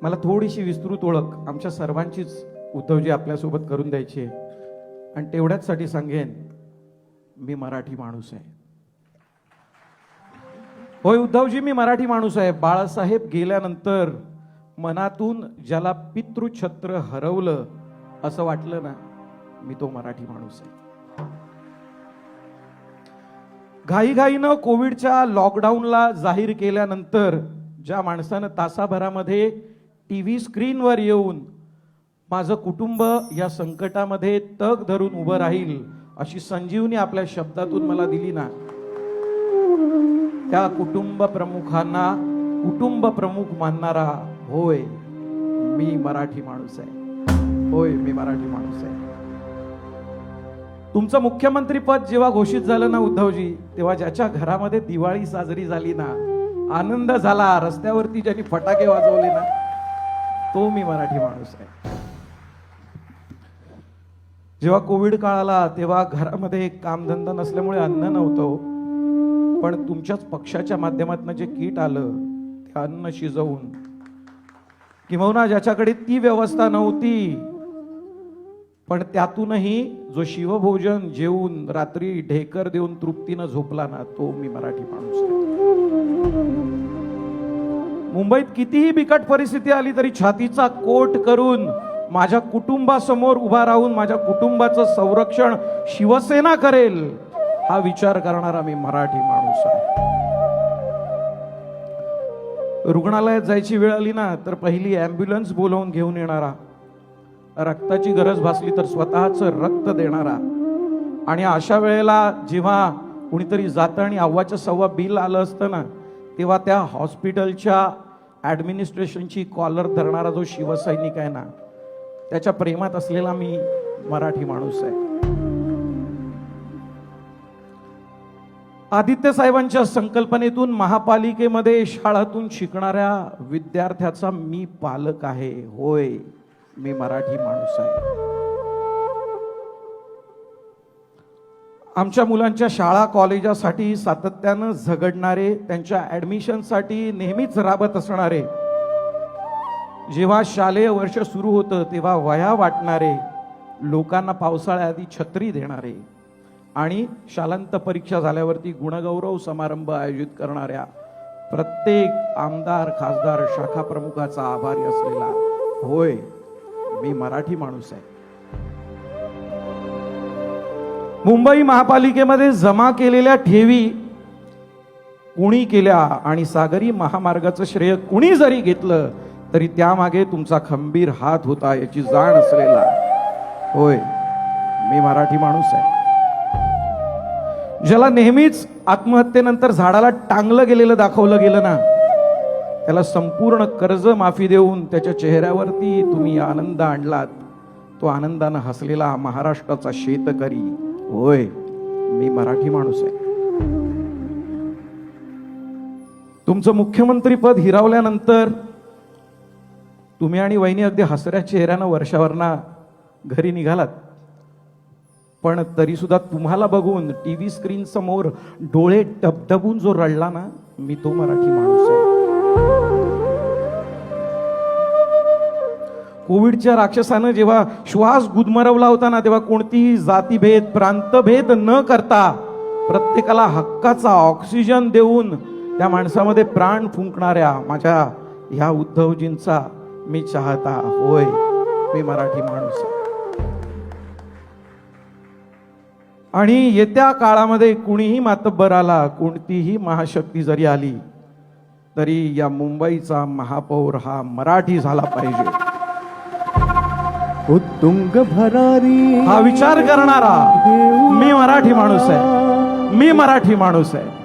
मला थोडीशी विस्तृत ओळख आमच्या सर्वांचीच उद्धवजी आपल्यासोबत करून द्यायची आहे आणि तेवढ्याचसाठी सांगेन, मी मराठी माणूस आहे. होय उद्धवजी, मी मराठी माणूस आहे. बाळासाहेब गेल्यानंतर मनातून ज्याला पितृछत्र हरवलं असं वाटलं ना, मी तो मराठी माणूस आहे. घाईघाईनं कोविडच्या लॉकडाऊनला जाहीर केल्यानंतर ज्या माणसानं तासाभरामध्ये टीव्ही स्क्रीनवर येऊन माझं कुटुंब या संकटामध्ये तग धरून उभं राहील अशी संजीवनी आपल्या शब्दातून मला दिली ना, त्या कुटुंब प्रमुखांना कुटुंब प्रमुख मानणारा, होय मी मराठी माणूस आहे. होय मी मराठी माणूस आहे. तुमचं मुख्यमंत्री पद जेव्हा घोषित झालं ना उद्धवजी, तेव्हा ज्याच्या घरामध्ये दिवाळी साजरी झाली ना, आनंद झाला, रस्त्यावरती ज्यांनी फटाके वाजवले ना, तो मी मराठी माणूस आहे. जेव्हा कोविड काळ आला तेव्हा घरामध्ये कामधंदा नसल्यामुळे अन्न नव्हतं, पण तुमच्याच पक्षाच्या माध्यमातून जे किट आलं ते अन्न शिजवून, किंवा ज्याच्याकडे ती व्यवस्था नव्हती पण त्यातूनही जो शिवभोजन जेवून रात्री ढेकर देऊन तृप्तीनं झोपला ना, तो मी मराठी माणूस आहे. मुंबईत कितीही बिकट परिस्थिती आली तरी छातीचा कोट करून माझ्या कुटुंबासमोर उभा राहून माझ्या कुटुंबाचं संरक्षण शिवसेना करेल हा विचार करणारा मी मराठी माणूस आहे. रुग्णालयात जायची वेळ आली ना तर पहिली ॲम्ब्युलन्स बोलवून घेऊन येणारा, रक्ताची गरज भासली तर स्वतःचं रक्त देणारा, आणि अशा वेळेला जेव्हा कुणीतरी जातं आणि अव्वाच्या सव्वा बिल आलं असतं ना, तेव्हा त्या हॉस्पिटलच्या ॲडमिनिस्ट्रेशनची कॉलर धरणारा जो शिवसैनिक आहे ना, त्याच्या प्रेमात असलेला मी मराठी माणूस आहे. आदित्य साहेबांच्या संकल्पनेतून महापालिकेमध्ये शाळातून शिकणाऱ्या विद्यार्थ्याचा मी पालक आहे. होय मी मराठी माणूस आहे. आमच्या मुलांच्या शाळा कॉलेजासाठी सातत्यानं झगडणारे, त्यांच्या ॲडमिशनसाठी नेहमीच राबत असणारे, जेव्हा शालेय वर्ष सुरू होतं तेव्हा वह्या वाटणारे, लोकांना पावसाळ्याआधी छत्री देणारे आणि शालांत परीक्षा झाल्यावरती गुणगौरव समारंभ आयोजित करणाऱ्या प्रत्येक आमदार, खासदार, शाखा प्रमुखाचा आभारी असलेला, होय मी मराठी माणूस आहे. मुंबई महापालिकेमध्ये जमा केलेल्या ठेवी कुणी केल्या आणि सागरी महामार्गाचं श्रेय कुणी जरी घेतलं तरी त्यामागे तुमचा खंबीर हात होता याची जाण असलेला, होय मी मराठी माणूस आहे. ज्याला नेहमीच आत्महत्येनंतर झाडाला टांगलं गेलेलं दाखवलं गेलं ना, त्याला संपूर्ण कर्ज माफी देऊन त्याच्या चेहऱ्यावरती तुम्ही आनंद आणलात. तो आनंदानं हसलेला महाराष्ट्राचा शेतकरी, होय मी मराठी माणूस आहे. तुमचं मुख्यमंत्री पद हिरावल्यानंतर तुम्ही आणि वहिनी अगदी हसऱ्या चेहऱ्यानं वर्षावरना घरी निघालात, पण तरी सुद्धा तुम्हाला बघून टीव्ही स्क्रीन समोर डोळे टबटबून जो रडला ना, मी तो मराठी माणूस आहे. कोविडच्या राक्षसानं जेव्हा श्वास गुदमरवला होता ना, तेव्हा कोणतीही जातीभेद, प्रांतभेद न करता प्रत्येकाला हक्काचा ऑक्सिजन देऊन त्या माणसामध्ये प्राण फुंकणाऱ्या माझ्या ह्या उद्धवजींचा मी चाहता, होय मी मराठी माणूस आहे. आणि येत्या काळामध्ये कुणीही मातब्बर आला, कोणतीही महाशक्ती जरी आली तरी या मुंबईचा महापौर हा मराठी झाला पाहिजे. उत्तुंग भरारी हा विचार करणारा मी मराठी माणूस आहे. मी मराठी माणूस आहे.